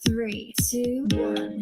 Three, two, one.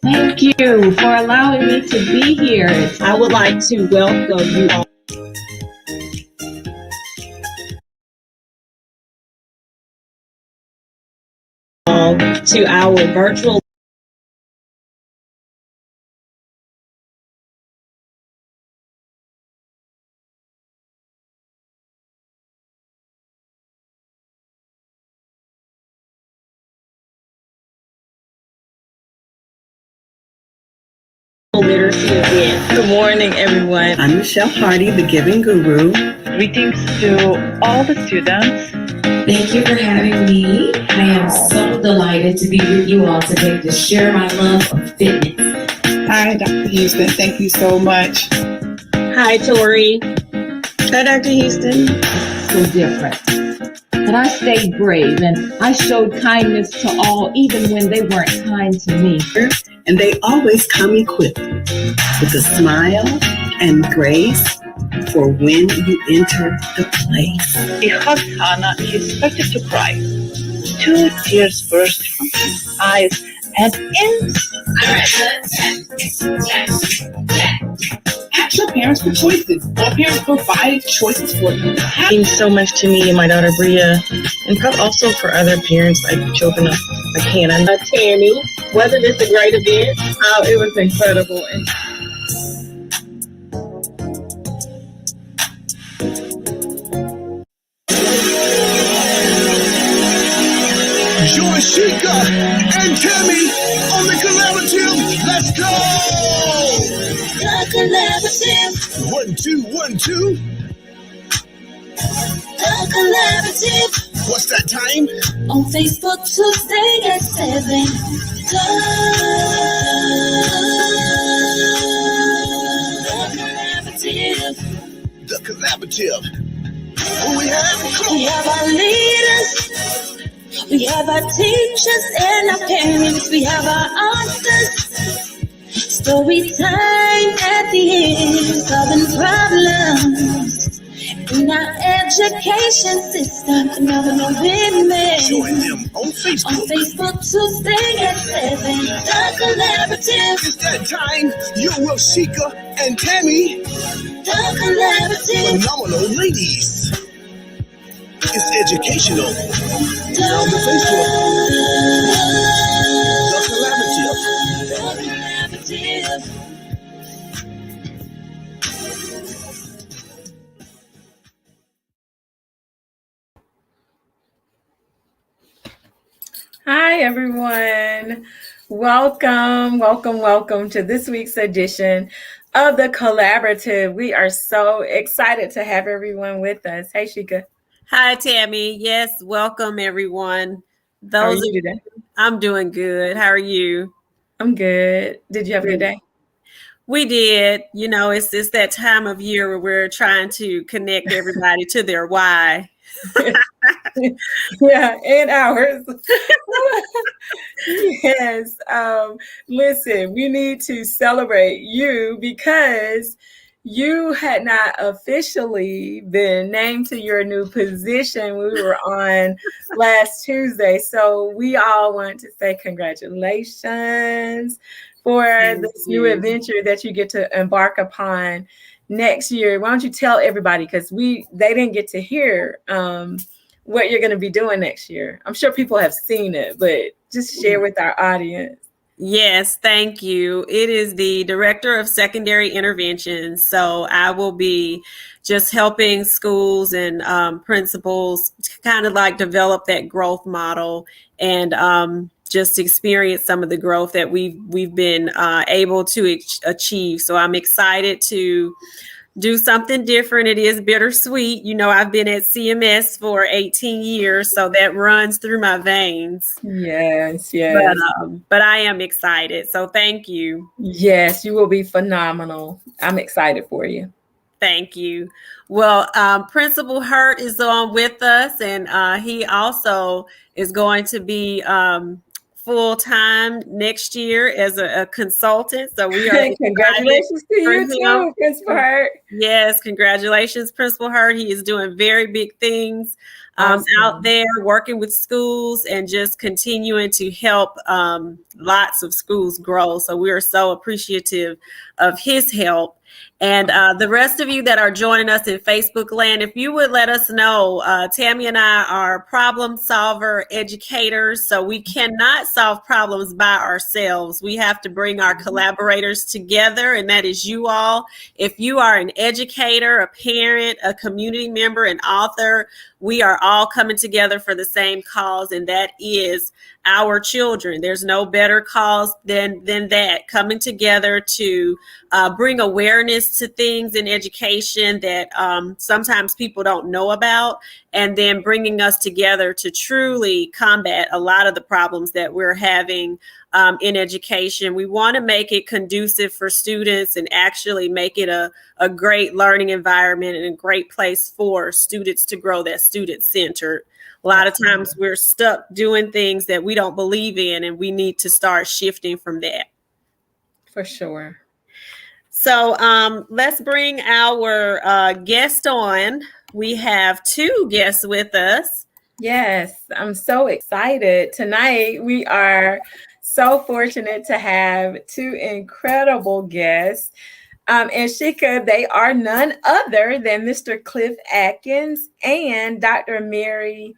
Thank you for allowing me to be here. I would like to welcome you all to our virtual literacy event. Good morning, everyone. I'm Michelle Hardy, the Giving Guru. Greetings to all the students. Thank you for having me. I am so delighted to be with you all today to share my love of fitness. Hi, Dr. Houston. Thank you so much. Hi, Tori. Hi, Dr. Houston. So different. But I stayed brave and I showed kindness to all, even when they weren't kind to me. And they always come equipped with a smile and grace for when you enter the place. He hugged Hannah. He started to cry. 2 tears burst from his eyes, and Ask your parents for choices. All parents provide choices for you. it means so much to me and my daughter Bria, and probably also for other parents like children like Hannah. Tammy, wasn't this a great event? Oh, it was incredible. And Joy Shika and Tammy on the collaborative. Let's go! The collaborative. 1, 2, 1, 2. The collaborative. What's that time? On Facebook Tuesday at 7. The collaborative. Who we have? Come on. We have our leaders We have our teachers and our parents. We have our answers. Story time at the end, solving problems in our education system. Phenomenal women. Join them on On Facebook. Facebook, Tuesday at 7. The Collaborative. It's that time. You're Rashika and Tammy, The Collaborative. phenomenal ladies. It's educational. The On the Facebook, The Collaborative. Collaborative. Hi, everyone. Welcome to this week's edition of the Collaborative. We are so excited to have everyone with us. Hey, Shika. Hi, Tammy. Yes, welcome everyone. How are Those you today? I'm doing good. How are you? I'm good. Did you have a good day? We did. You know, it's that time of year where we're trying to connect everybody to their why. Yeah, and ours. Yes. Listen, we need to celebrate you because you had not officially been named to your new position. We were on last Tuesday. So we all want to say congratulations for this new adventure that you get to embark upon next year. Why don't you tell everybody, because they didn't get to hear what you're going to be doing next year. I'm sure people have seen it, but just share with our audience. Yes, thank you. It is the Director of Secondary Intervention. So I will be just helping schools and principals to kind of like develop that growth model and just experience some of the growth that we've been able to achieve. So I'm excited to do something different. It is bittersweet. You know, I've been at CMS for 18 years, so that runs through my veins. Yes. But I am excited. So thank you. Yes, you will be phenomenal. I'm excited for you. Thank you. Well, Principal Hurt is on with us, and he also is going to be full-time next year as a consultant. So we are congratulations to you too, Principal Hurt. Yes, congratulations, Principal Hurt. He is doing very big things Awesome. out there, working with schools and just continuing to help lots of schools grow. So we are so appreciative of his help. And the rest of you that are joining us in Facebook land, if you would let us know, Tammy and I are problem solver educators, so we cannot solve problems by ourselves. We have to bring our collaborators together, and that is you all. If you are an educator, a parent, a community member, an author, we are all coming together for the same cause, and that is our children. There's no better cause than that, coming together to bring awareness to things in education that sometimes people don't know about, and then bringing us together to truly combat a lot of the problems that we're having in education. We want to make it conducive for students and actually make it a great learning environment and a great place for students to grow, that student-centered. A lot of times we're stuck doing things that we don't believe in, and we need to start shifting from that. For sure. So let's bring our guest on. We have two guests with us. Yes, I'm so excited. Tonight, we are so fortunate to have two incredible guests. And Shika, they are none other than Mr. Clif Adkins and Dr. Mary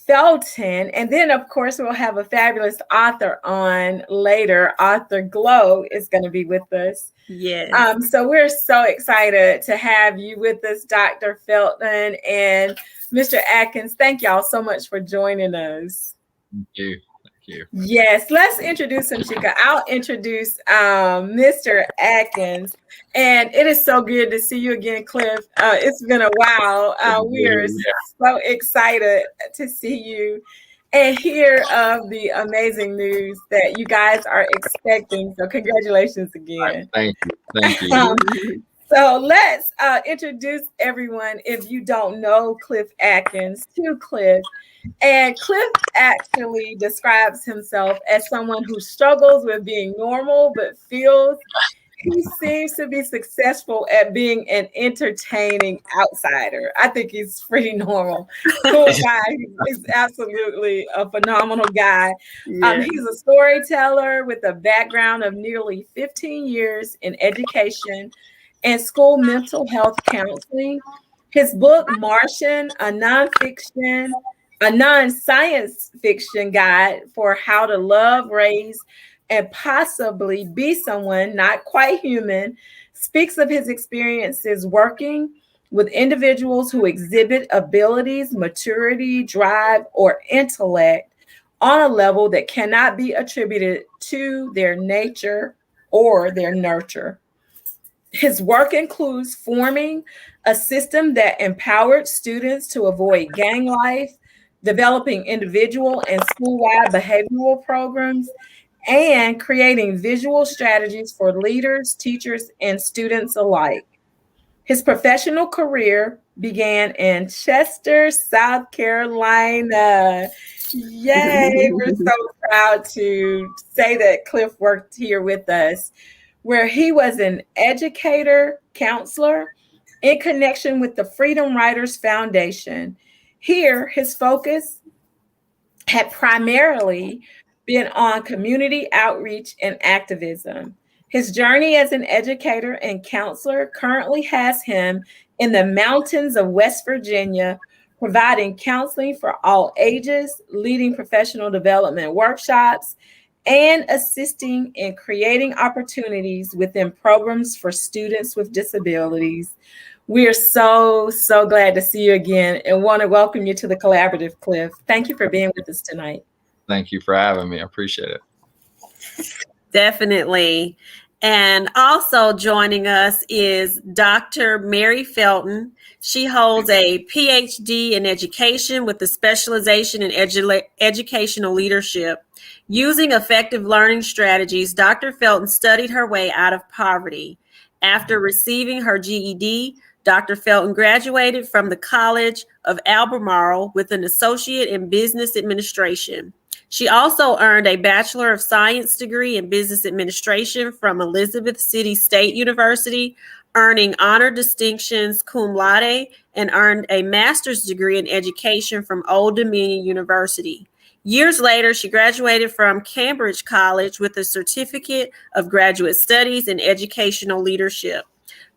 Felton. And then, of course, we'll have a fabulous author on later. Author Glow is going to be with us. Yes. So we're so excited to have you with us, Dr. Felton and Mr. Adkins. Thank y'all so much for joining us. Thank you. Yes, let's introduce him, Shika. I'll introduce Mr. Adkins. And it is so good to see you again, Clif. It's been a while. We are so excited to see you and hear of the amazing news that you guys are expecting. So congratulations again. Thank you. So let's introduce everyone, if you don't know Clif Adkins, to Clif. And Clif actually describes himself as someone who struggles with being normal, but feels he seems to be successful at being an entertaining outsider. I think he's pretty normal. Cool guy. He's absolutely a phenomenal guy. He's a storyteller with a background of nearly 15 years in education and school mental health counseling. His book, Martian, a non-science fiction guide for how to love, raise, and possibly be someone not quite human, speaks of his experiences working with individuals who exhibit abilities, maturity, drive, or intellect on a level that cannot be attributed to their nature or their nurture. His work includes forming a system that empowered students to avoid gang life, developing individual and school-wide behavioral programs, and creating visual strategies for leaders, teachers, and students alike. His professional career began in Chester, South Carolina. Yay, we're so proud to say that Clif worked here with us, where he was an educator, counselor in connection with the Freedom Writers Foundation. Here, his focus had primarily been on community outreach and activism. His journey as an educator and counselor currently has him in the mountains of West Virginia, providing counseling for all ages, leading professional development workshops, and assisting in creating opportunities within programs for students with disabilities. We are so glad to see you again and want to welcome you to the collaborative, Clif. Thank you for being with us tonight. Thank you for having me. I appreciate it. Definitely. And also joining us is Dr. Mary Felton. She holds a PhD in education with a specialization in educational leadership. Using effective learning strategies, Dr. Felton studied her way out of poverty. After receiving her GED, Dr. Felton graduated from the College of Albemarle with an associate in business administration. She also earned a Bachelor of Science degree in business administration from Elizabeth City State University, earning honor distinctions cum laude, and earned a master's degree in education from Old Dominion University. Years later, she graduated from Cambridge College with a certificate of graduate studies in educational leadership.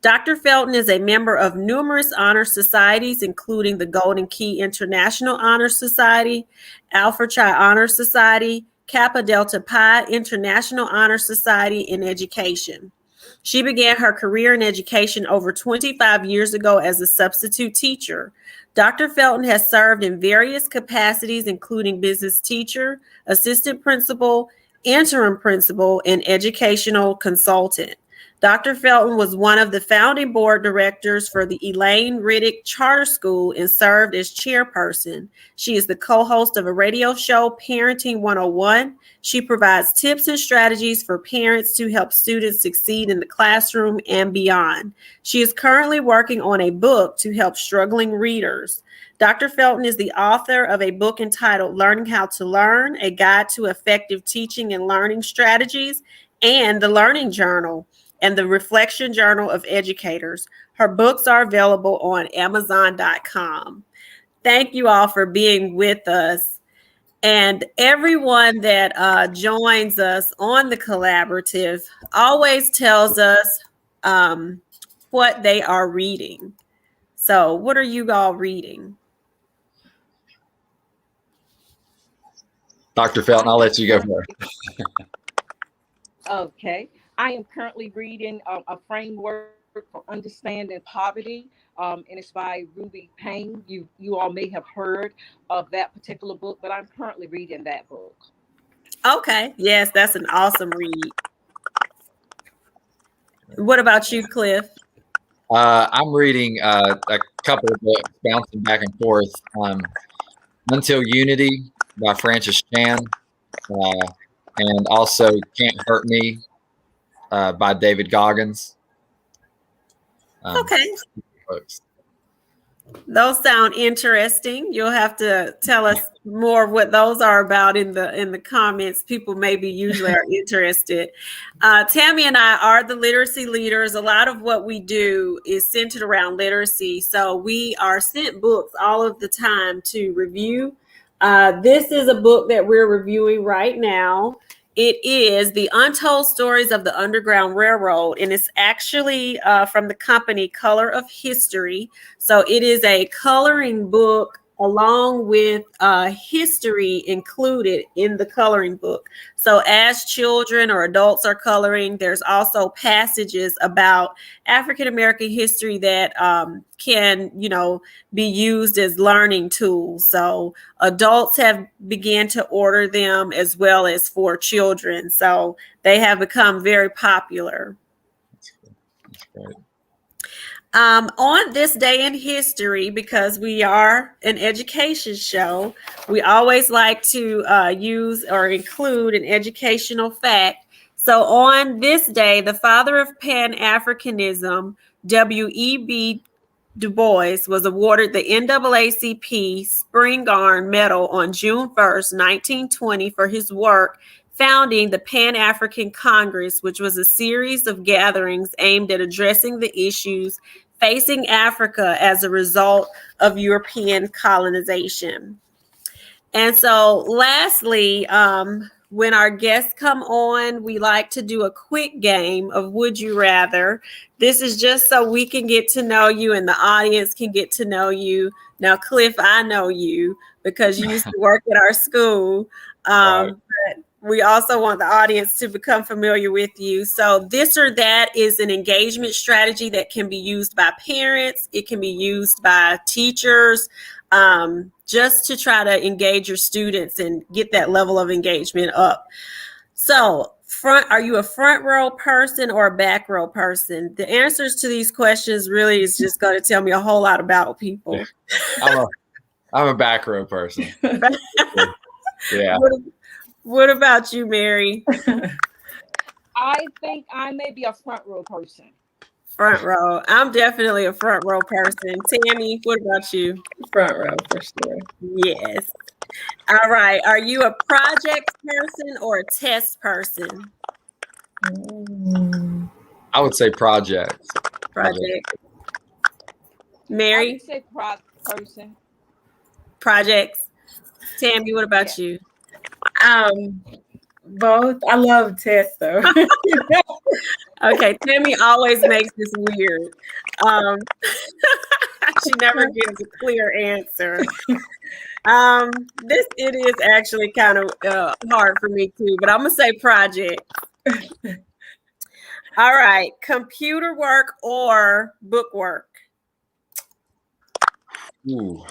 Dr. Felton is a member of numerous honor societies, including the Golden Key International Honor Society, Alpha Chi Honor Society, Kappa Delta Pi International Honor Society in education. She began her career in education over 25 years ago as a substitute teacher. Dr. Felton has served in various capacities, including business teacher, assistant principal, interim principal, and educational consultant. Dr. Felton was one of the founding board directors for the Elaine Riddick Charter School and served as chairperson. She is the co-host of a radio show, Parenting 101. She provides tips and strategies for parents to help students succeed in the classroom and beyond. She is currently working on a book to help struggling readers. Dr. Felton is the author of a book entitled Learning How to Learn, A Guide to Effective Teaching and Learning Strategies, and The Learning Journal and the Reflection Journal of Educators. Her books are available on Amazon.com. Thank you all for being with us. And everyone that joins us on the collaborative always tells us what they are reading. So what are you all reading? Dr. Felton, I'll let you go first. Okay. I am currently reading a framework for understanding poverty, and it's by Ruby Payne. You all may have heard of that particular book, but I'm currently reading that book. Okay. Yes, that's an awesome read. What about you, Clif? I'm reading a couple of books, bouncing back and forth. Until Unity by Francis Chan, and also Can't Hurt Me by David Goggins. Okay. Books. Those sound interesting. You'll have to tell us more of what those are about in the comments. People maybe usually are interested. Tammy and I are the literacy leaders. A lot of what we do is centered around literacy. So we are sent books all of the time to review. This is a book that we're reviewing right now. It is The Untold Stories of the Underground Railroad, and it's actually from the company Color of History. So it is a coloring book along with history included in the coloring book. So as children or adults are coloring, there's also passages about African American history that can, be used as learning tools. So adults have began to order them as well as for children. So they have become very popular. That's great. On this day in history, because we are an education show, we always like to use or include an educational fact. So on this day, the father of Pan-Africanism, W.E.B. Du Bois, was awarded the NAACP Spingarn Medal on June 1st, 1920 for his work founding the Pan-African Congress, which was a series of gatherings aimed at addressing the issues facing Africa as a result of European colonization. And so lastly, when our guests come on, we like to do a quick game of Would You Rather. This is just so we can get to know you and the audience can get to know you. Now, Clif, I know you because you used to work at our school. Right. But we also want the audience to become familiar with you. So this or that is an engagement strategy that can be used by parents. It can be used by teachers, just to try to engage your students and get that level of engagement up. So are you a front row person or a back row person? The answers to these questions really is just going to tell me a whole lot about people. I'm a back row person. Yeah. What about you, Mary? I think I may be a front row person. Front row. I'm definitely a front row person. Tammy, what about you? Front row for sure. Yes. All right. Are you a project person or a test person? I would say projects. Project. I Mary? would say person. Projects. Tammy, what about you? Both. I love tests though. Okay, Tammy always makes this weird. She never gives a clear answer. It is actually kind of hard for me too, but I'm gonna say project. All right, computer work or book work? Ooh,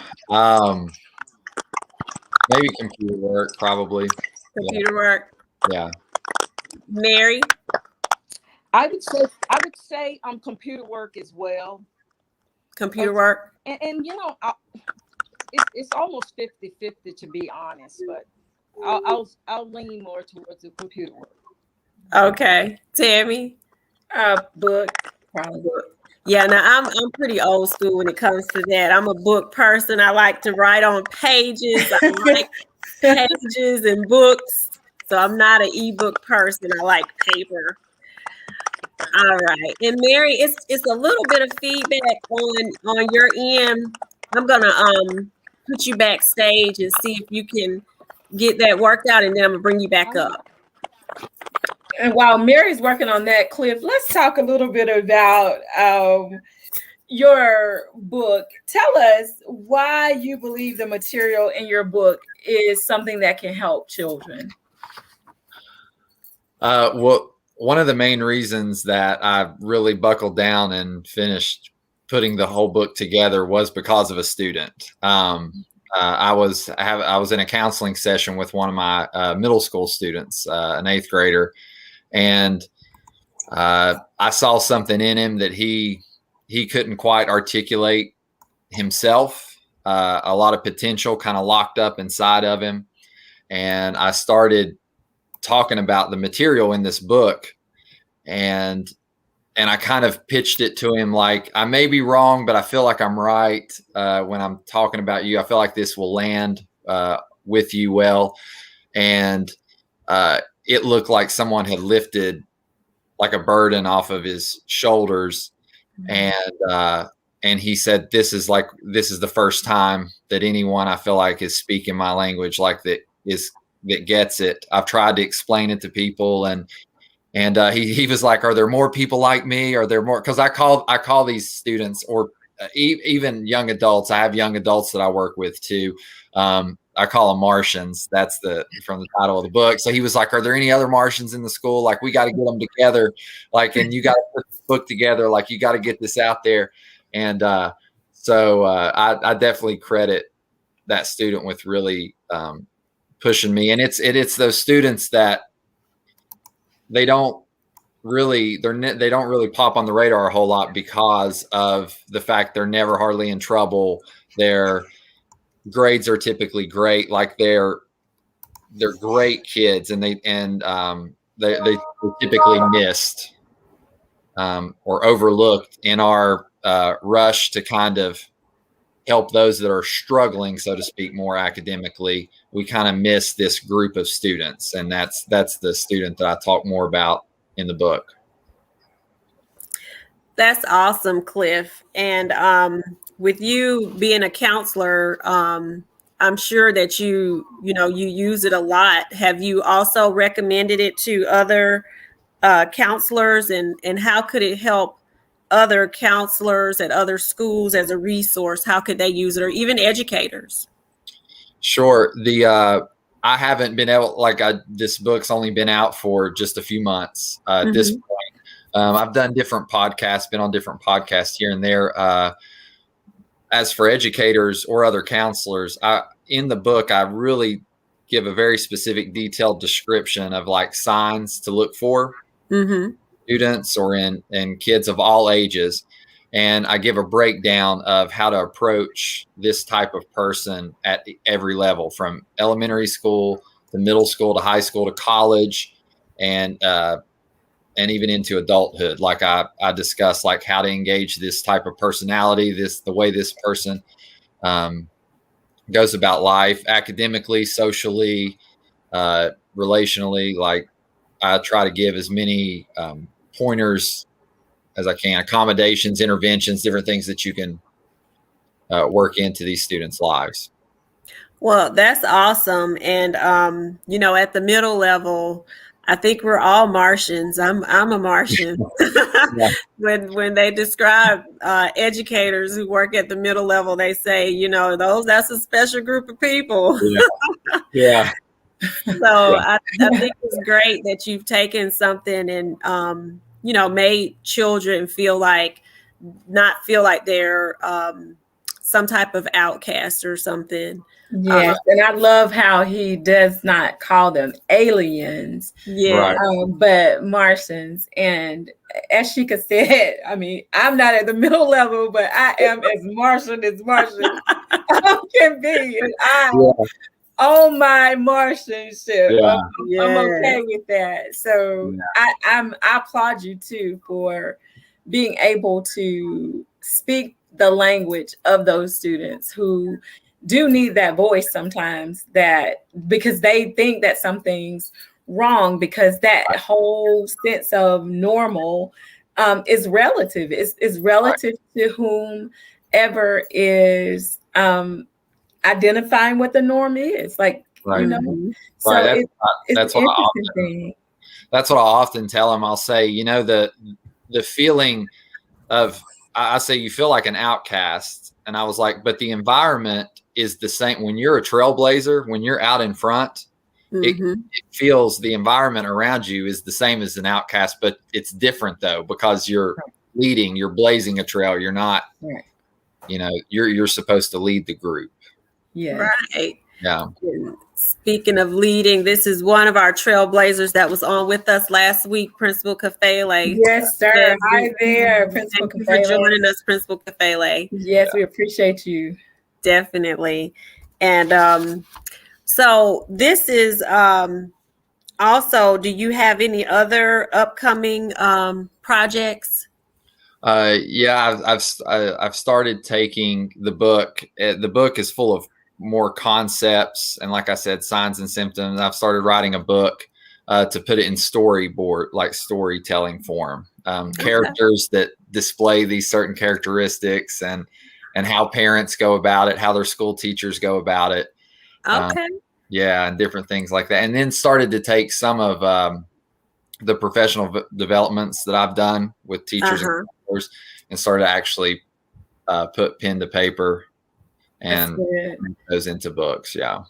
maybe computer work, probably. Computer work. Yeah. Mary? I would say computer work as well. Computer work. And it's almost 50-50 to be honest, but I'll lean more towards the computer work. Okay. Tammy? Book, probably book. Yeah, now I'm pretty old school when it comes to that. I'm a book person. I like to write on pages. I like pages and books. So I'm not an ebook person. I like paper. All right. And Mary, it's a little bit of feedback on your end. I'm gonna put you backstage and see if you can get that worked out, and then I'm gonna bring you back up. And while Mary's working on that, Clif, let's talk a little bit about your book. Tell us why you believe the material in your book is something that can help children. Well, one of the main reasons that I really buckled down and finished putting the whole book together was because of a student. I was in a counseling session with one of my middle school students, an 8th grader, and I saw something in him that he couldn't quite articulate himself. A lot of potential kind of locked up inside of him, and I started talking about the material in this book, and I kind of pitched it to him like, I may be wrong, but I feel like I'm right when I'm talking about you. I feel like this will land with you well. And it looked like someone had lifted like a burden off of his shoulders. And he said, this is the first time that anyone I feel like is speaking my language like that gets it. I've tried to explain it to people, and he was like, are there more people like me? Are there more? Because I call these students, or even young adults. I have young adults that I work with too. I call them Martians. That's from the title of the book. So he was like, are there any other Martians in the school? Like, we got to get them together. Like, and you got to put the book together. Like, you got to get this out there. And so I definitely credit that student with really pushing me. And it's those students that they don't really pop on the radar a whole lot because of the fact they're never hardly in trouble. Their grades are typically great. Like they're great kids, and they typically missed or overlooked in our rush to kind of help those that are struggling, so to speak, more academically. We kind of miss this group of students, and that's the student that I talk more about in the book. That's awesome, Clif. And with you being a counselor, I'm sure that you use it a lot. Have you also recommended it to other counselors, and how could it help other counselors at other schools as a resource? How could they use it, or even educators? Sure. I haven't been able, this book's only been out for just a few months at this point. I've done different podcasts, been on different podcasts here and there. As for educators or other counselors, in the book, I really give a very specific, detailed description of like signs to look for. Students or in kids of all ages. And I give a breakdown of how to approach this type of person at every level, from elementary school to middle school to high school to college, and even into adulthood. Like I discuss like how to engage this type of personality, the way this person goes about life academically, socially, relationally. Like I try to give as many pointers as I can, accommodations, interventions, different things that you can work into these students' lives. Well, that's awesome. And, at the middle level, I think we're all Martians. I'm a Martian. When they describe educators who work at the middle level, they say, that's a special group of people. Yeah. So I think it's great that you've taken something and, made children not feel like they're some type of outcast or something. Yes, and I love how he does not call them aliens, but Martians. And as Sheikah said, I mean, I'm not at the middle level, but I am as Martian can be. And on my Martianship, I'm okay with that. So I applaud you too for being able to speak the language of those students who do need that voice sometimes, because they think that something's wrong, because that whole sense of normal is relative. It's relative to whomever is identifying what the norm is. Like, so it's that's an what interesting thing. That's what I often tell them. I'll say, the feeling of, I say, you feel like an outcast. And I was like, but the environment is the same. When you're a trailblazer, when you're out in front, it feels, the environment around you is the same as an outcast, but it's different though, because you're leading, you're blazing a trail. You're not, you're supposed to lead the group. Yeah. Right. Yeah. Speaking of leading, this is one of our trailblazers that was on with us last week, Principal Kafele. Yes, sir. Hi there, Principal Kafele. Thank you for joining us, Principal Kafele. Yes, we appreciate you. Definitely. And so this is Also, do you have any other upcoming projects? Yeah, I've started taking the book. The book is full of more concepts and, like I said, signs and symptoms. I've started writing a book to put it in storyboard, like storytelling form. Characters that display these certain characteristics and how parents go about it, how their school teachers go about it. Okay. Yeah, and different things like that. And then started to take some of the professional developments that I've done with teachers and counselors and started to actually put pen to paper and bring those into books. Yeah.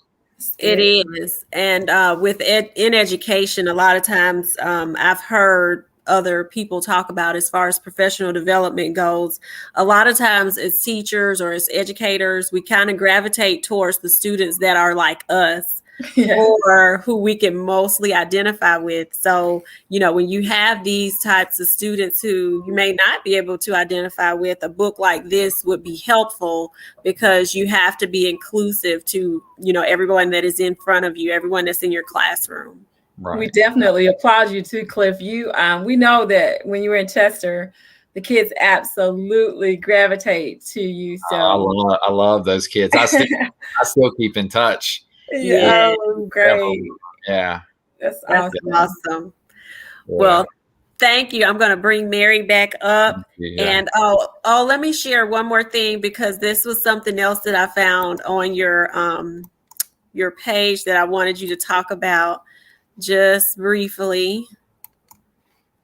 It is. And in education, a lot of times I've heard other people talk about, as far as professional development goes, a lot of times as teachers or as educators, we kind of gravitate towards the students that are like us. Or who we can mostly identify with. So, when you have these types of students who you may not be able to identify with, a book like this would be helpful, because you have to be inclusive to, everyone that is in front of you, everyone that's in your classroom. Right. We definitely applaud you too, Clif. We know that when you were in Chester, the kids absolutely gravitate to you. So I love those kids. I still keep in touch. Yeah, great. Yeah. That's awesome. Yeah. Well, thank you. I'm going to bring Mary back up. And let me share one more thing, because this was something else that I found on your page that I wanted you to talk about just briefly.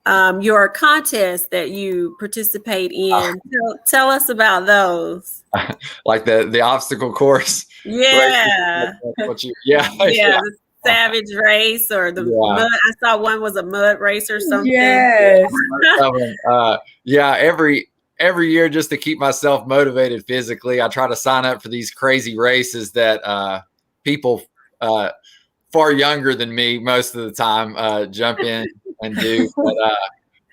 Your contest that you participate in. Tell us about those. Like the obstacle course. Yeah. The Savage race, or the mud. I saw one was a mud race or something. Yes. Every year, just to keep myself motivated physically, I try to sign up for these crazy races that people far younger than me most of the time jump in and do. But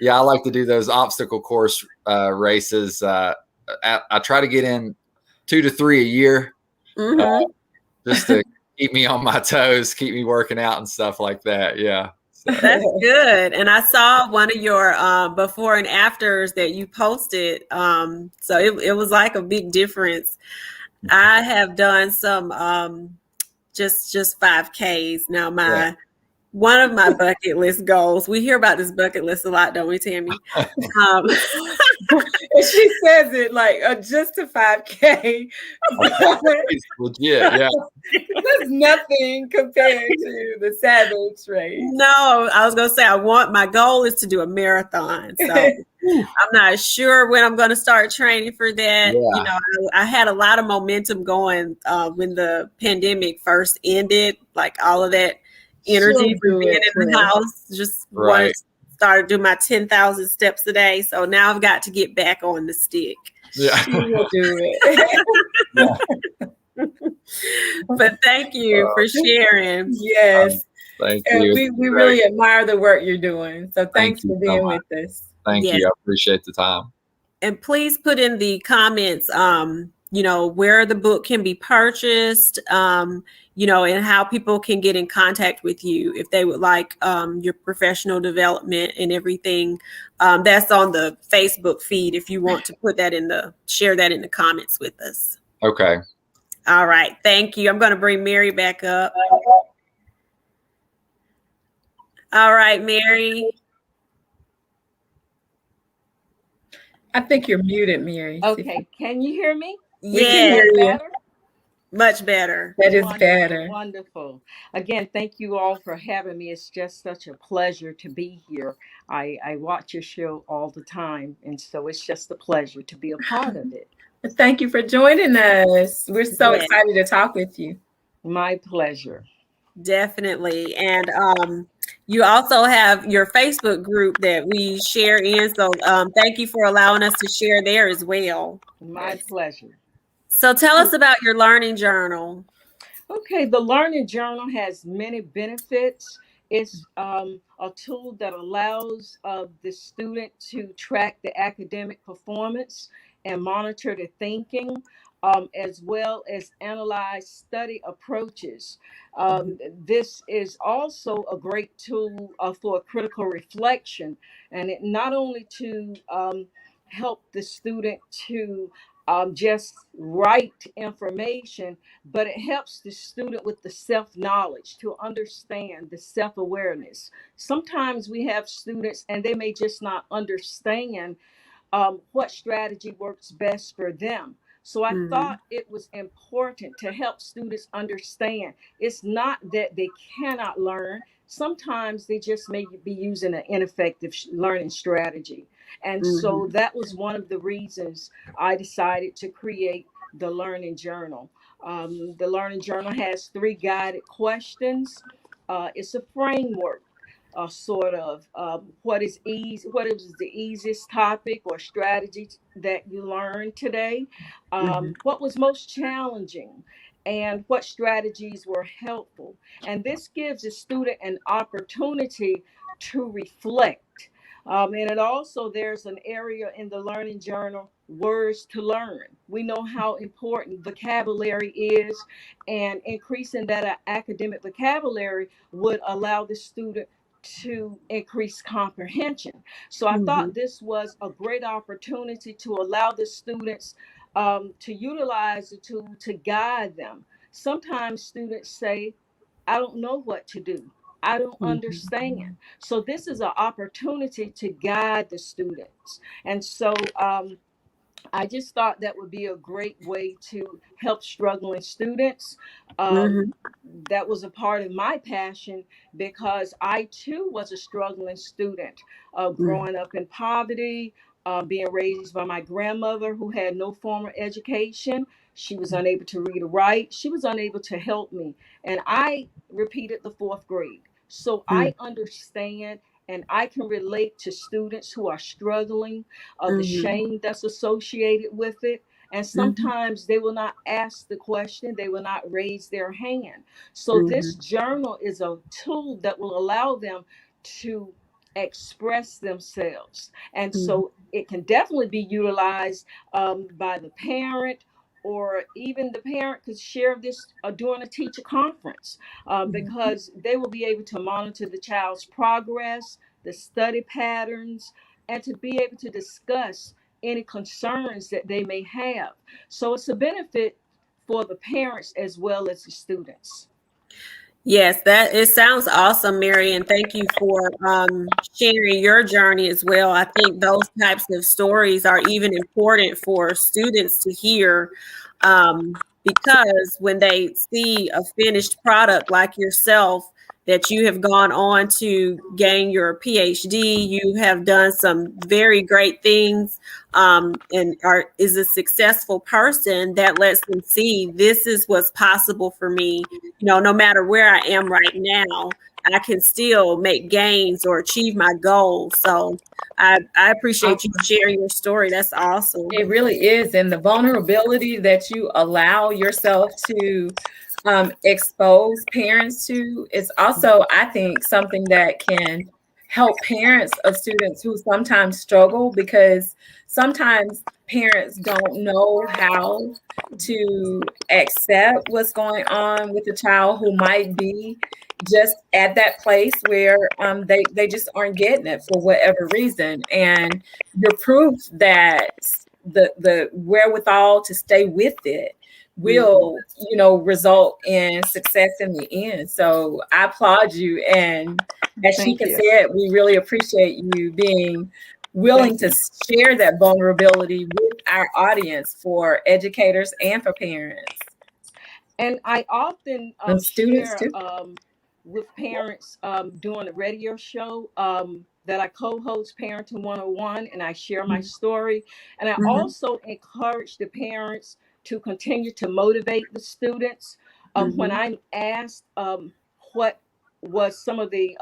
I like to do those obstacle course races. I try to get in 2 to 3 a year, just to keep me on my toes, keep me working out and stuff like that. Yeah. So. That's good. And I saw one of your before and afters that you posted. So it was like a big difference. I have done some just 5Ks. Now one of my bucket list goals, we hear about this bucket list a lot, don't we, Tammy? She says it like just a 5K. It's legit, yeah. There's nothing compared to the Savage race. No, I was going to say, my goal is to do a marathon. So I'm not sure when I'm going to start training for that. Yeah. I had a lot of momentum going when the pandemic first ended, like all of that energy from being in the house, just wanted to start doing my 10,000 steps a day. So now I've got to get back on the stick. Yeah, we'll do it. But thank you for sharing. Yes, thank and you. We really admire the work you're doing. So thanks for being with us. Thank you. I appreciate the time. And please put in the comments, where the book can be purchased, and how people can get in contact with you if they would like your professional development and everything. That's on the Facebook feed if you want to share that in the comments with us. Okay. All right. Thank you. I'm going to bring Mary back up. All right, Mary. I think you're muted, Mary. Okay. Can you hear me? Yeah. Much better. That is better. Wonderful. Again, thank you all for having me. It's just such a pleasure to be here. I watch your show all the time, and so it's just a pleasure to be a part of it. Thank you for joining us. We're so excited to talk with you. My pleasure. Definitely. And you also have your Facebook group that we share in. So thank you for allowing us to share there as well. My pleasure. So tell us about your learning journal. Okay, the learning journal has many benefits. It's a tool that allows the student to track the academic performance and monitor the thinking. as well as analyze study approaches. This is also a great tool for critical reflection, and it not only to help the student to just write information, but it helps the student with the self-knowledge to understand the self-awareness. Sometimes we have students and they may just not understand what strategy works best for them. So I thought it was important to help students understand it's not that they cannot learn. Sometimes they just may be using an ineffective learning strategy. And so that was one of the reasons I decided to create the Learning Journal. The Learning Journal has 3 guided questions. It's a framework, sort of what is easy, what is the easiest topic or strategy that you learned today, what was most challenging, and what strategies were helpful. And this gives a student an opportunity to reflect. And it also, there's an area in the Learning Journal, words to learn. We know how important vocabulary is, and increasing that academic vocabulary would allow the student to increase comprehension. So I thought this was a great opportunity to allow the students to utilize the tool to guide them. Sometimes students say, I don't know what to do. I don't understand. So this is an opportunity to guide the students. And so I just thought that would be a great way to help struggling students. That was a part of my passion because I too was a struggling student, growing up in poverty, being raised by my grandmother who had no formal education. She was unable to read or write. She was unable to help me. And I repeated the 4th grade. So I understand and I can relate to students who are struggling, the shame that's associated with it. And sometimes they will not ask the question, they will not raise their hand. So this journal is a tool that will allow them to express themselves. And so it can definitely be utilized by the parent, or even the parent could share this during a teacher conference, because they will be able to monitor the child's progress, the study patterns, and to be able to discuss any concerns that they may have. So it's a benefit for the parents as well as the students. Yes, that it sounds awesome, Mary, and thank you for sharing your journey as well. I think those types of stories are even important for students to hear, because when they see a finished product like yourself, that you have gone on to gain your PhD, you have done some very great things, and is a successful person, that lets them see this is what's possible for me. No matter where I am right now, I can still make gains or achieve my goals. So I appreciate you sharing your story. That's awesome. It really is. And the vulnerability that you allow yourself to expose parents to is also, I think, something that can help parents of students who sometimes struggle, because sometimes parents don't know how to accept what's going on with a child who might be just at that place where they just aren't getting it for whatever reason. And your proof that the wherewithal to stay with it will result in success in the end. So I applaud you, and as Thank Sheikah you. said, we really appreciate you being willing to share that vulnerability with our audience, for educators and for parents. And I often And students share too. with parents doing a radio show that I co-host, Parenting 101, and I share my story. And I also encourage the parents to continue to motivate the students. When I'm asked what was some of the,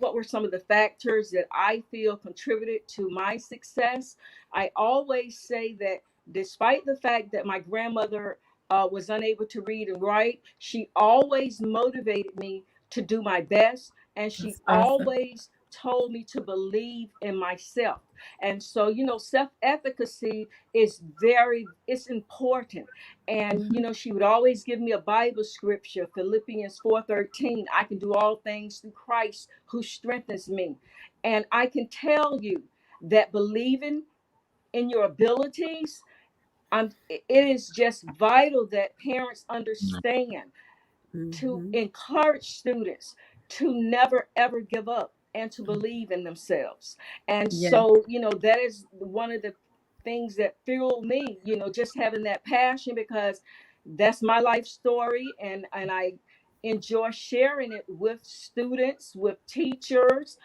what were some of the factors that I feel contributed to my success, I always say that despite the fact that my grandmother was unable to read and write, she always motivated me to do my best, and she That's awesome. always told me to believe in myself. And so, self-efficacy is it's important. And, she would always give me a Bible scripture, Philippians 4:13. I can do all things through Christ who strengthens me. And I can tell you that believing in your abilities, it is just vital that parents understand to encourage students to never ever give up and to believe in themselves. And so, that is one of the things that fuel me, just having that passion, because that's my life story, and I enjoy sharing it with students, with teachers,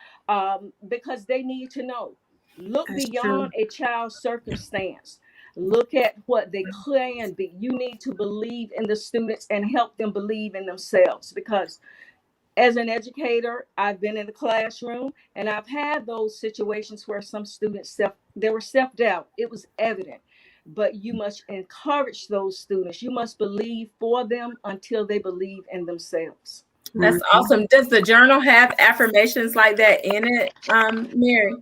because they need to know. Look That's true. beyond a child's circumstance. Look at what they can be. You need to believe in the students and help them believe in themselves, because as an educator, I've been in the classroom and I've had those situations where some students there was self-doubt. It was evident. But you must encourage those students. You must believe for them until they believe in themselves. That's awesome. Does the journal have affirmations like that in it, Mary?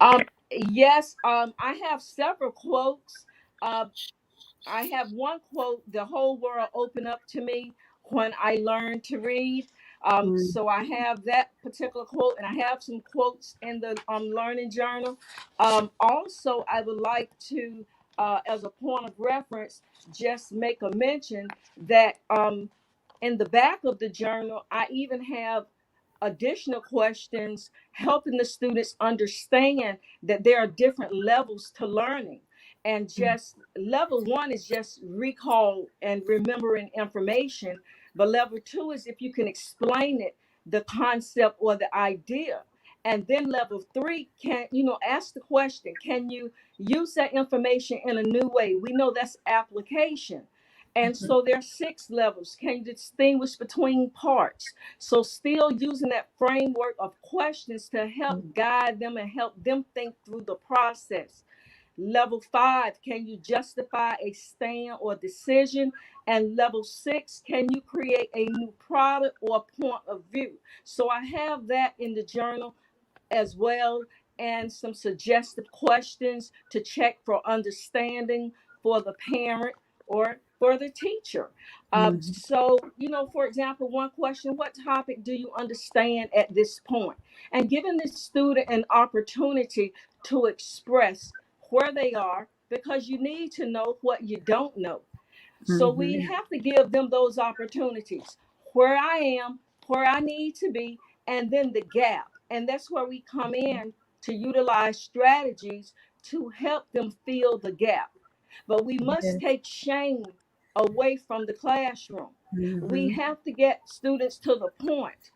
Yes, I have several quotes. I have one quote: "The whole world opened up to me when I learned to read." So I have that particular quote, and I have some quotes in the learning journal. Also, I would like to, as a point of reference, just make a mention that in the back of the journal, I even have additional questions helping the students understand that there are different levels to learning. And just level one is just recall and remembering information. But level two is if you can explain it, the concept or the idea. And then level three, ask the question, can you use that information in a new way? We know that's application. And so there are 6 levels. Can you distinguish between parts? So still using that framework of questions to help guide them and help them think through the process. Level 5, can you justify a stand or decision? And level 6, can you create a new product or point of view? So I have that in the journal as well, and some suggestive questions to check for understanding for the parent or for the teacher. So, for example, one question: what topic do you understand at this point? And giving the student an opportunity to express where they are, because you need to know what you don't know. So we have to give them those opportunities: where I am, where I need to be, and then the gap. And that's where we come in to utilize strategies to help them fill the gap. But we must take shame away from the classroom. We have to get students to the point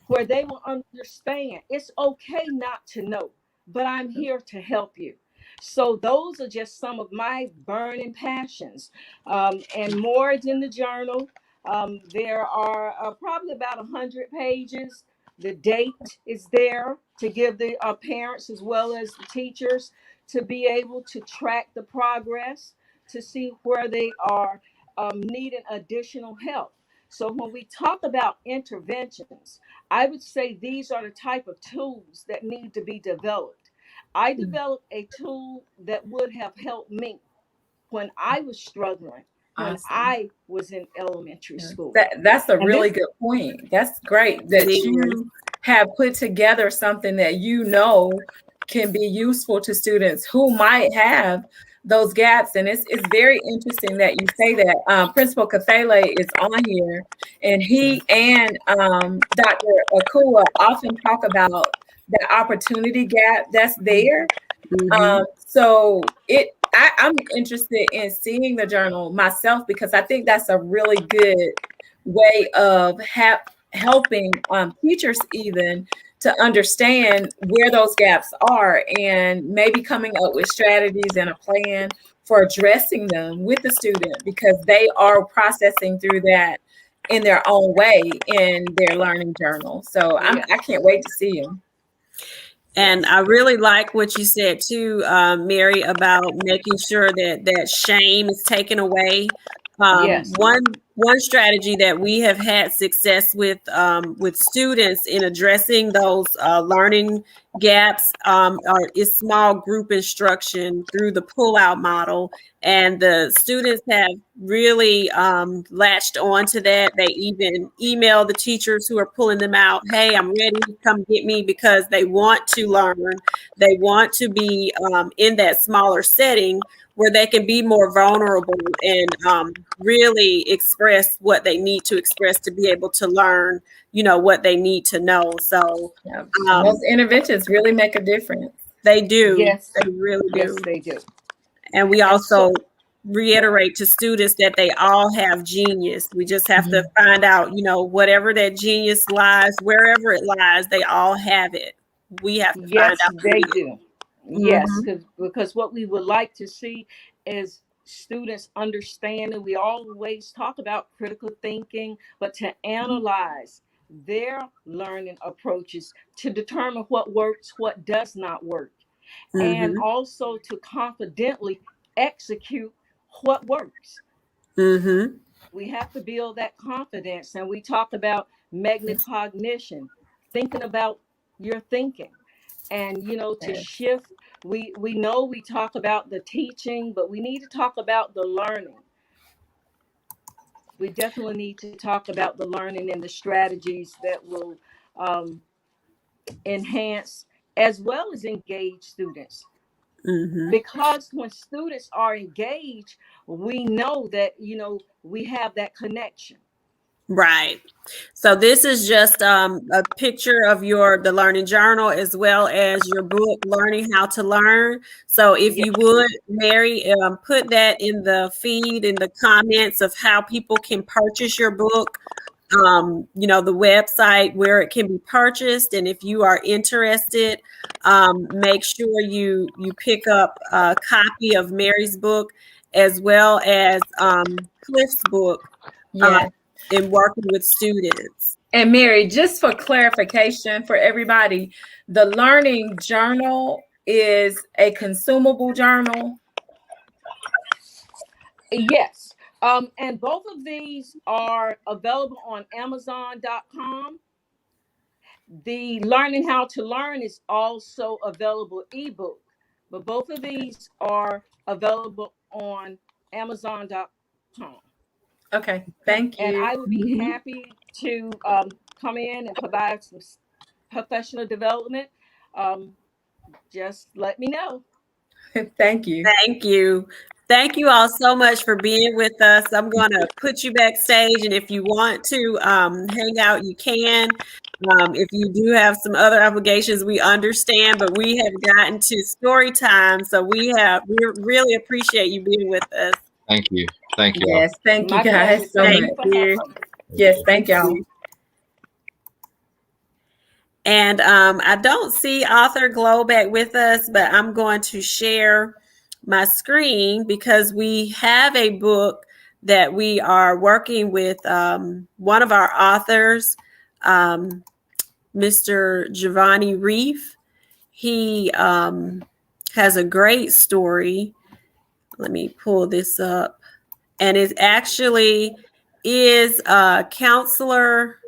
where they will understand it's okay not to know, but I'm here to help you. So those are just some of my burning passions, and more is in the journal. There are probably about 100 pages. The date is there to give the parents as well as the teachers to be able to track the progress, to see where they are needing additional help. So when we talk about interventions, I would say these are the type of tools that need to be developed. I developed a tool that would have helped me when I was struggling, when I was in elementary school. That's a really good point. That's great that you have put together something that can be useful to students who might have those gaps. And it's very interesting that you say that. Principal Kafele is on here, and he and Dr. Akua often talk about the opportunity gap that's there. So I'm interested in seeing the journal myself, because I think that's a really good way of helping teachers even to understand where those gaps are, and maybe coming up with strategies and a plan for addressing them with the student, because they are processing through that in their own way in their learning journal. So I can't wait to see them. And I really like what you said too, Mary, about making sure that shame is taken away. One one strategy that we have had success with students in addressing those learning gaps is small group instruction through the pull-out model. And the students have really latched on to that. They even email the teachers who are pulling them out, hey, I'm ready, come get me, because they want to learn. They want to be in that smaller setting where they can be more vulnerable and really express what they need to express to be able to learn, what they need to know. So those interventions really make a difference. They do. Yes. They really do. Yes, they do. And we also reiterate to students that they all have genius. We just have to find out, whatever that genius lies, wherever it lies, they all have it. We have to find out. They do. Yes, because what we would like to see is students understanding. We always talk about critical thinking, but to analyze their learning approaches to determine what works, what does not work, and also to confidently execute what works. We have to build that confidence, and we talk about metacognition, thinking about your thinking. And to shift, we know we talk about the teaching, but we need to talk about the learning. We definitely need to talk about the learning and the strategies that will enhance as well as engage students. Because when students are engaged, we know that we have that connection. Right. So this is just a picture of the learning journal as well as your book, Learning How to Learn. So if you would, Mary, put that in the feed, in the comments of how people can purchase your book, the website where it can be purchased. And if you are interested, make sure you pick up a copy of Mary's book as well as Clif's book. In working with students. And Mary, just for clarification for everybody, the learning journal is a consumable journal? Yes. And both of these are available on Amazon.com. The Learning How to Learn is also available ebook, but both of these are available on Amazon.com. Okay, thank you. And I would be happy to come in and provide some professional development. Just let me know. Thank you. Thank you. Thank you all so much for being with us. I'm going to put you backstage, and if you want to hang out, you can. If you do have some other obligations, we understand, but we have gotten to story time, so we really appreciate you being with us. Thank you. Thank you. Yes, thank you guys so much. Yes, thank y'all. And I don't see Author Glow back with us, but I'm going to share my screen because we have a book that we are working with one of our authors, Mr. Giovanni Reef. He has a great story. Let me pull this up. And it actually is counselor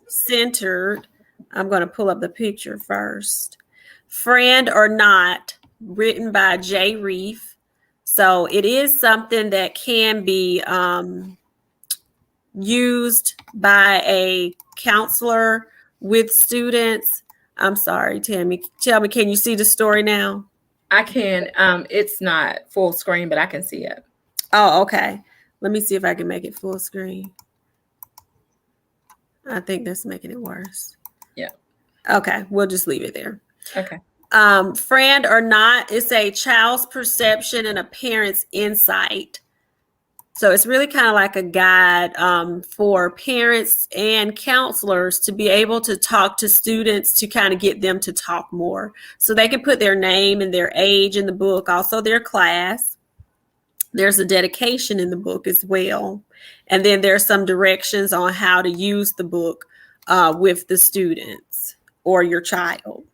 centered. I'm going to pull up the picture first. Friend or Not, written by Jay Reef. So it is something that can be used by a counselor with students. I'm sorry, Tammy. Tell me, can you see the story now? I can. It's not full screen, but I can see it. Oh, okay. Let me see if I can make it full screen. I think that's making it worse. Yeah. Okay, we'll just leave it there. Okay. Friend or Not is a child's perception and a parent's insight. So it's really kind of like a guide for parents and counselors to be able to talk to students to kind of get them to talk more. So they can put their name and their age in the book, also their class. There's a dedication in the book as well. And then there's some directions on how to use the book with the students or your child.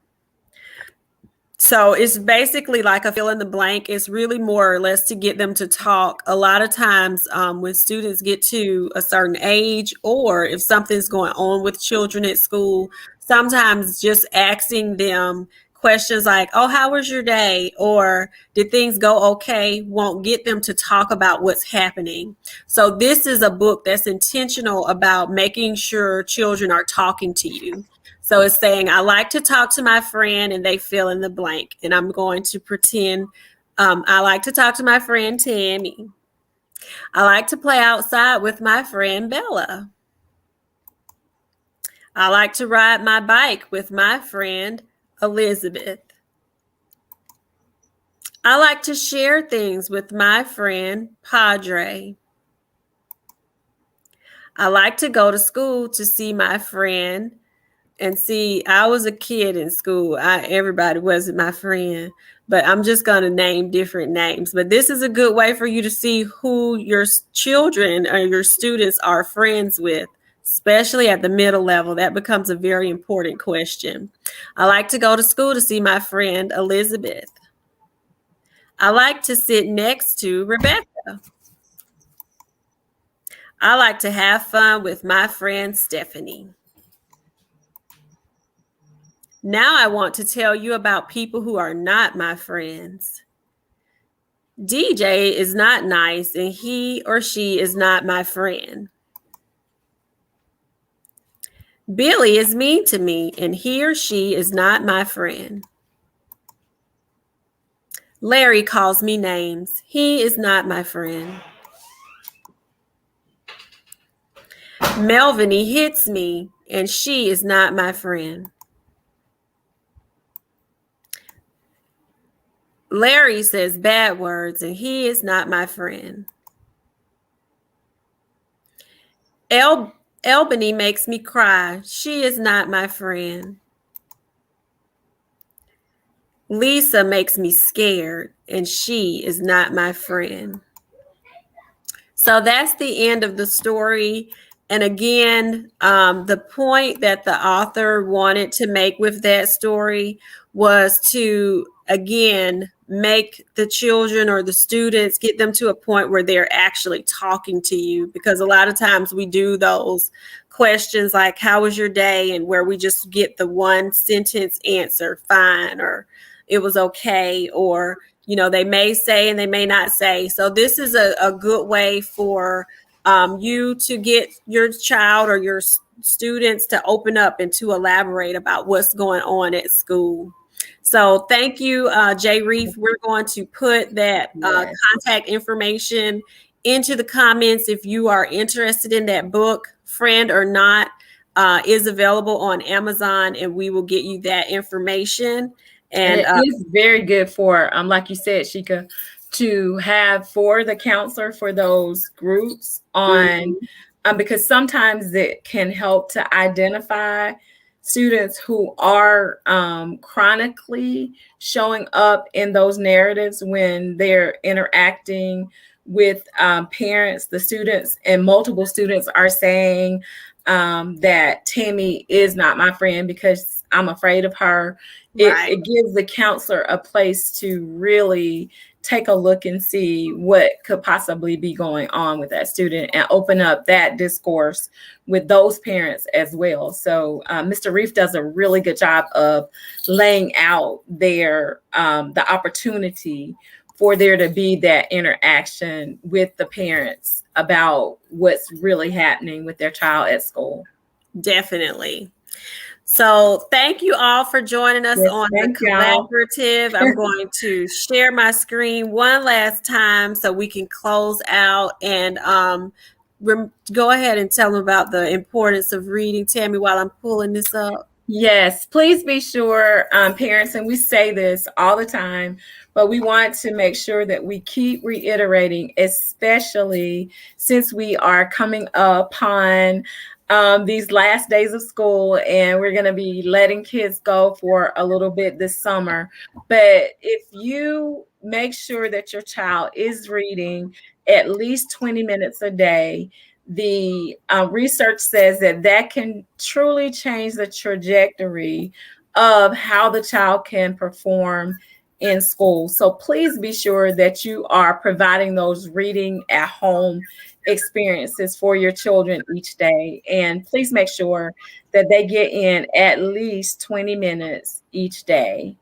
So it's basically like a fill in the blank. It's really more or less to get them to talk. A lot of times when students get to a certain age, or if something's going on with children at school, sometimes just asking them questions like, oh, how was your day? Or did things go okay? Won't get them to talk about what's happening. So this is a book that's intentional about making sure children are talking to you. So it's saying, I like to talk to my friend, and they fill in the blank. And I'm going to pretend I like to talk to my friend Tammy. I like to play outside with my friend Bella. I like to ride my bike with my friend Elizabeth. I like to share things with my friend Padre. I like to go to school to see my friend. And see, I was a kid in school. Everybody wasn't my friend, but I'm just going to name different names. But this is a good way for you to see who your children or your students are friends with, especially at the middle level. That becomes a very important question. I like to go to school to see my friend Elizabeth. I like to sit next to Rebecca. I like to have fun with my friend Stephanie. Now I want to tell you about people who are not my friends. DJ is not nice, and he or she is not my friend. Billy is mean to me, and he or she is not my friend. Larry calls me names. He is not my friend. Melviny hits me, and she is not my friend. Larry says bad words, and he is not my friend. Albany makes me cry. She is not my friend. Lisa makes me scared, and she is not my friend. So that's the end of the story. And again, the point that the author wanted to make with that story was to, again, make the children or the students, get them to a point where they're actually talking to you. Because a lot of times we do those questions like, how was your day? And where we just get the one sentence answer, fine, or it was okay, or, you know, they may say and they may not say. So this is a good way for you to get your child or your students to open up and to elaborate about what's going on at school. So thank you, Jay Reef. We're going to put that contact information into the comments if you are interested in that book. Friend or Not is available on Amazon, and we will get you that information. And it is very good for, like you said, Sheikah, to have for the counselor for those groups on, because sometimes it can help to identify students who are chronically showing up in those narratives when they're interacting with parents, the students, and multiple students are saying that Tammy is not my friend because I'm afraid of her. It gives the counselor a place to really take a look and see what could possibly be going on with that student and open up that discourse with those parents as well. So Mr. Reef does a really good job of laying out their the opportunity for there to be that interaction with the parents about what's really happening with their child at school. Definitely. So thank you all for joining us on the collaborative. I'm going to share my screen one last time so we can close out, and go ahead and tell them about the importance of reading, Tammy, while I'm pulling this up. Yes, please be sure, parents, and we say this all the time, but we want to make sure that we keep reiterating, especially since we are coming upon these last days of school, and we're going to be letting kids go for a little bit this summer. But if you make sure that your child is reading at least 20 minutes a day, the research says that that can truly change the trajectory of how the child can perform in school. So please be sure that you are providing those reading at home experiences for your children each day. And please make sure that they get in at least 20 minutes each day.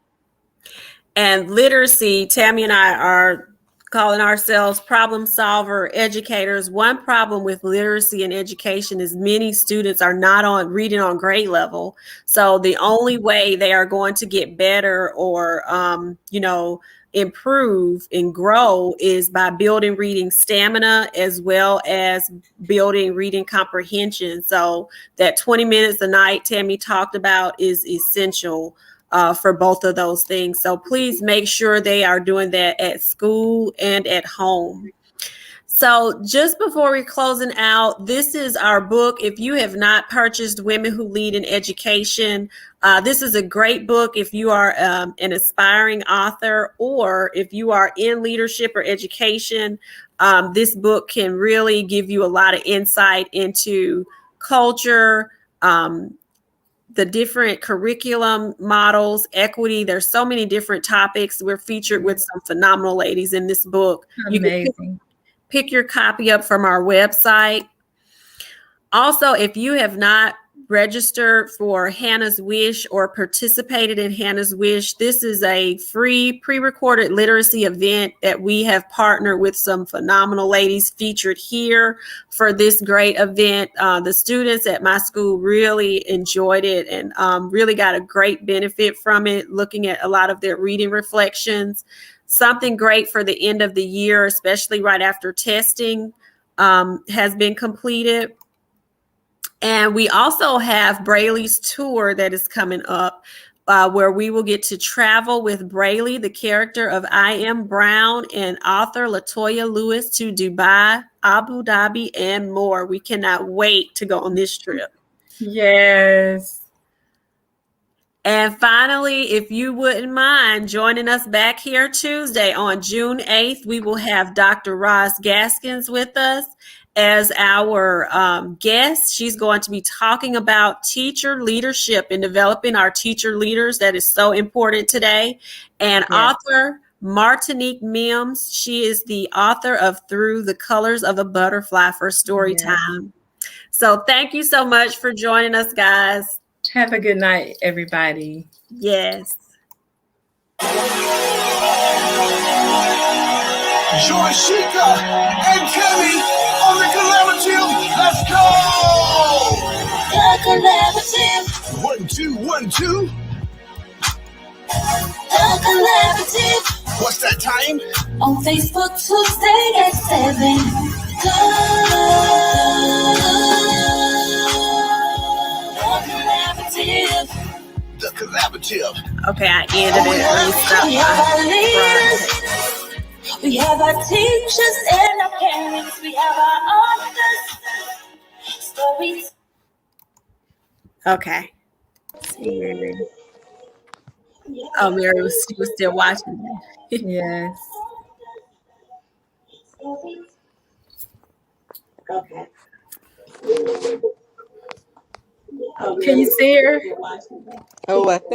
And literacy, Tammy and I are calling ourselves problem solver educators. One problem with literacy and education is many students are not on reading on grade level. So the only way they are going to get better or, improve and grow is by building reading stamina as well as building reading comprehension. So that 20 minutes a night Tammy talked about is essential for both of those things. So please make sure they are doing that at school and at home. So just before we're closing out, this is our book. If you have not purchased Women Who Lead in Education, this is a great book if you are an aspiring author or if you are in leadership or education. This book can really give you a lot of insight into culture, the different curriculum models, equity. There's so many different topics. We're featured with some phenomenal ladies in this book. Amazing. You can pick your copy up from our website. Also, if you have not registered for Hannah's Wish or participated in Hannah's Wish, this is a free pre-recorded literacy event that we have partnered with some phenomenal ladies featured here for this great event. The students at my school really enjoyed it and really got a great benefit from it, looking at a lot of their reading reflections. Something great for the end of the year, especially right after testing has been completed. And we also have Braley's tour that is coming up, where we will get to travel with Braley, the character of I Am Brown, and author Latoya Lewis to Dubai, Abu Dhabi, and more. We cannot wait to go on this trip. Yes. And finally, if you wouldn't mind joining us back here Tuesday on June 8th, we will have Dr. Roz Gaskins with us as our guest. She's going to be talking about teacher leadership and developing our teacher leaders. That is so important today. And author Martinique Mims, she is the author of Through the Colors of a Butterfly for story time. So thank you so much for joining us, guys. Have a good night, everybody. Yes. Joy Shika and Tammy on the collaborative. Let's go! The collaborative. 1, 2, 1, 2. The collaborative. What's that time? On Facebook Tuesday at 7. The collaborative. The collaborative. Okay, I ended it. Let me stop. We have our teachers and our parents. We have our authors. Stories. Okay. Oh, Mary was still watching. Yes. Okay. Can you see her? Oh, I think